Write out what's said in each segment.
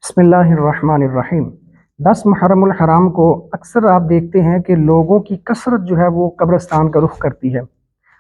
बिस्मिल्लाहिर्रहमानिर्रहीम। 10 मुहर्रमुल हराम को अक्सर आप देखते हैं कि लोगों की कसरत जो है वो कब्रिस्तान का रुख करती है,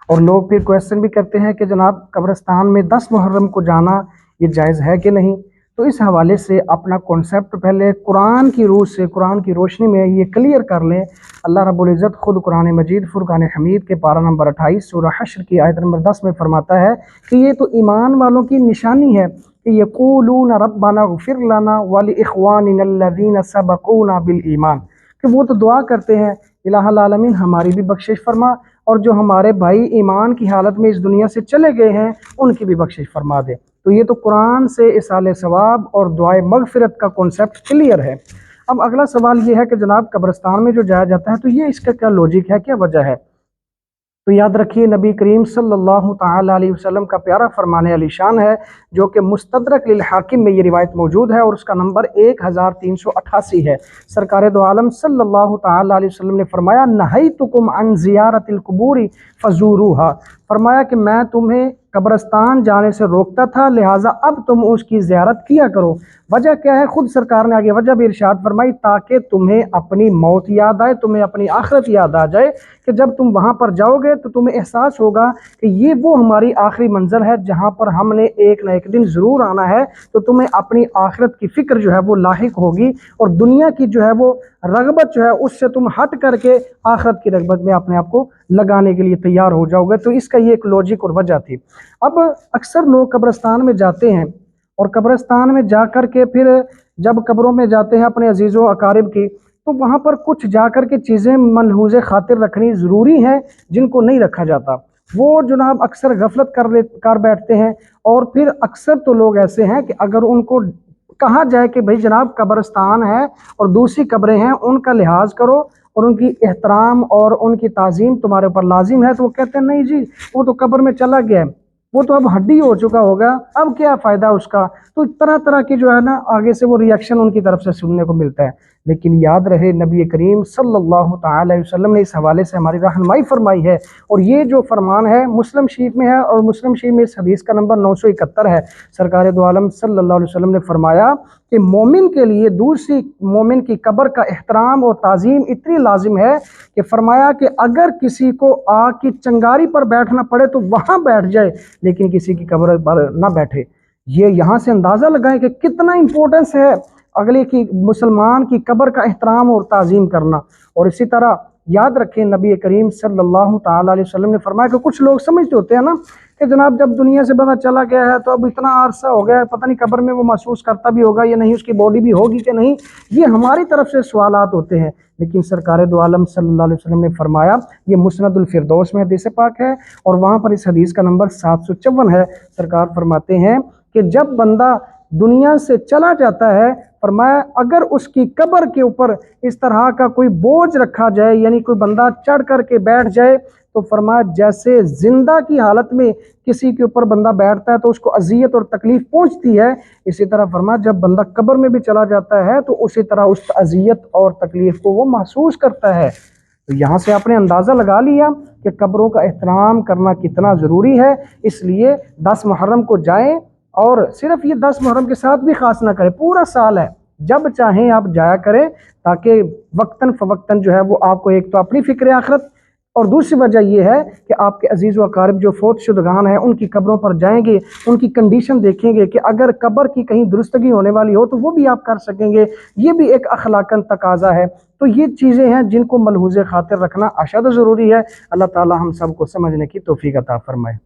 और लोग फिर क्वेश्चन भी करते हैं कि जनाब कब्रिस्तान में 10 मुहर्रम को जाना ये जायज़ है कि नहीं। तो इस हवाले से अपना कॉन्सेप्ट पहले कुरान की रूह से, कुरान की रोशनी में ये क्लियर कर लें। अल्लाह रब्बुल इज़्ज़त खुद कुरान मजीद फुरकान हमीद के पारा नंबर 28 सूरह हश्र की आयत नंबर 10 में फरमाता है कि ये तो ईमान वालों की निशानी है कि यक़ूलून रब्बना ग़फ़िर लना व लिइख़वानिना अल्लज़ीना सबक़ूना बिल ईमान, कि वो तो दुआ करते हैं इलाहुल आलमीन हमारी भी बख्शिश फरमा, और जो हमारे भाई ईमान की हालत में इस दुनिया से चले गए हैं उनकी भी बख्शिश फरमा दे। तो ये तो कुरान से इसाले सवाब और दुआए मग़फ़िरत का कॉन्सेप्ट क्लियर है। अब अगला सवाल ये है कि जनाब कब्रिस्तान में जो जाया जाता है तो ये इसका क्या लॉजिक है, क्या वजह है। तो याद रखिए नबी करीम सल्लल्लाहु ताला अलैहि वसल्लम का प्यारा फरमान अलीशान है, जो कि मुस्तदरक लिल हाकिम में ये रिवायत मौजूद है और उसका नंबर 1388 है। सरकार दो आलम सल्लल्लाहु ताला अलैहि वसल्लम ने फरमाया, नहैतुकुम अन ज़ियारतिल कुबूरी फज़ूरूहा, फरमाया कि मैं तुम्हें कब्रिस्तान जाने से रोकता था, लिहाजा अब तुम उसकी ज़ियारत किया करो। वजह क्या है, खुद सरकार ने आगे वजह भी इरशाद फरमाई, ताकि तुम्हें अपनी मौत याद आए, तुम्हें अपनी आखिरत याद आ जाए, कि जब तुम वहाँ पर जाओगे तो तुम्हें एहसास होगा कि ये वो हमारी आखिरी मंजिल है जहाँ पर हमने एक न एक दिन ज़रूर आना है। तो तुम्हें अपनी आखिरत की फ़िक्र जो है वो लाहिक होगी, और दुनिया की जो है वो रगबत जो है उससे तुम हट करके आखिरत की रगबत में अपने आप को लगाने के लिए तैयार हो जाओगे। तो इसका ये एक लॉजिक और वजह थी। अब अक्सर लोग कब्रिस्तान में जाते हैं, और कब्रिस्तान में जा कर के फिर जब कब्रों में जाते हैं अपने अजीज़ों अकारिब की, तो वहाँ पर कुछ जा कर के चीज़ें मलहूज़े खातिर रखनी ज़रूरी है जिनको नहीं रखा जाता। वो जनाब अक्सर गफलत कर बैठते हैं, और फिर अक्सर तो लोग ऐसे हैं कि अगर उनको कहा जाए कि भाई जनाब कब्रिस्तान है और दूसरी कब्रें हैं, उनका लिहाज करो और उनकी एहतराम और उनकी ताज़ीम तुम्हारे ऊपर लाजिम है, तो वो कहते हैं नहीं जी वो तो कब्र में चला गया है, वो तो अब हड्डी हो चुका होगा, अब क्या फ़ायदा उसका। तो तरह तरह की जो है ना आगे से वो रिएक्शन उनकी तरफ से सुनने को मिलता है। लेकिन याद रहे नबी करीम सल्लल्लाहु ताला अलैहि वसल्लम ने इस हवाले से हमारी रहनुमाई फरमाई है, और ये जो फरमान है मुस्लिम शरीफ में है, और मुस्लिम शरीफ में इस हदीस का नंबर 971 है। सरकार दो आलम सल्लल्लाहु अलैहि वसल्लम ने फरमाया कि मोमिन के लिए दूसरी मोमिन की कब्र का एहतराम और ताज़ीम इतनी लाजिम है कि फरमाया कि अगर किसी को आग की चंगारी पर बैठना पड़े तो वहाँ बैठ जाए, लेकिन किसी की कब्र पर ना बैठे। ये यहाँ से अंदाज़ा लगाएं कि कितना इम्पोर्टेंस है अगले की मुसलमान की कब्र का एहतराम और ताज़ीम करना। और इसी तरह याद रखें नबी करीम सल्लल्लाहु ताला अलैहि वसल्लम ने फरमाया कि कुछ लोग समझते होते हैं ना कि जनाब जब दुनिया से बंदा चला गया है तो अब इतना अरसा हो गया है, पता नहीं कब्र में वो महसूस करता भी होगा या नहीं, उसकी बॉडी भी होगी कि नहीं, ये हमारी तरफ से सवालात होते हैं। लेकिन सरकार दो आलम सल्लल्लाहु अलैहि वसल्लम ने फरमाया, ये मुस्नदुल फिरदौस में हदीस पाक है, और वहाँ पर इस हदीस का नंबर 754 है। सरकार फरमाते हैं कि जब बंदा दुनिया से चला जाता है, फरमाया अगर उसकी कब्र के ऊपर इस तरह का कोई बोझ रखा जाए, यानी कोई बंदा चढ़ कर के बैठ जाए, तो फरमाया जैसे जिंदा की हालत में किसी के ऊपर बंदा बैठता है तो उसको अजियत और तकलीफ पहुंचती है, इसी तरह फरमाया जब बंदा कब्र में भी चला जाता है तो उसी तरह उस अजियत और तकलीफ को वो महसूस करता है। तो यहाँ से आपने अंदाज़ा लगा लिया कि कब्रों का एहतराम करना कितना ज़रूरी है। इसलिए 10 मुहर्रम को जाएं, और सिर्फ ये 10 मुहर्रम के साथ भी खास ना करें, पूरा साल है जब चाहें आप जाया करें, ताकि वक्तन फ़वक्तन जो है वो आपको एक तो अपनी फ़िक्र आखिरत, और दूसरी वजह यह है कि आपके अजीज़ व अकारिब जो फोत शुदगान हैं उनकी कब्रों पर जाएंगे, उनकी कंडीशन देखेंगे कि अगर कब्र की कहीं दुरुस्तगी होने वाली हो तो वो भी आप कर सकेंगे। ये भी एक अखलाकन तकाजा है। तो ये चीज़ें हैं जिनको मलहूज़े खातिर रखना अशद ज़रूरी है। अल्लाह ताला हम सबको समझने की तौफीक अता फरमाए।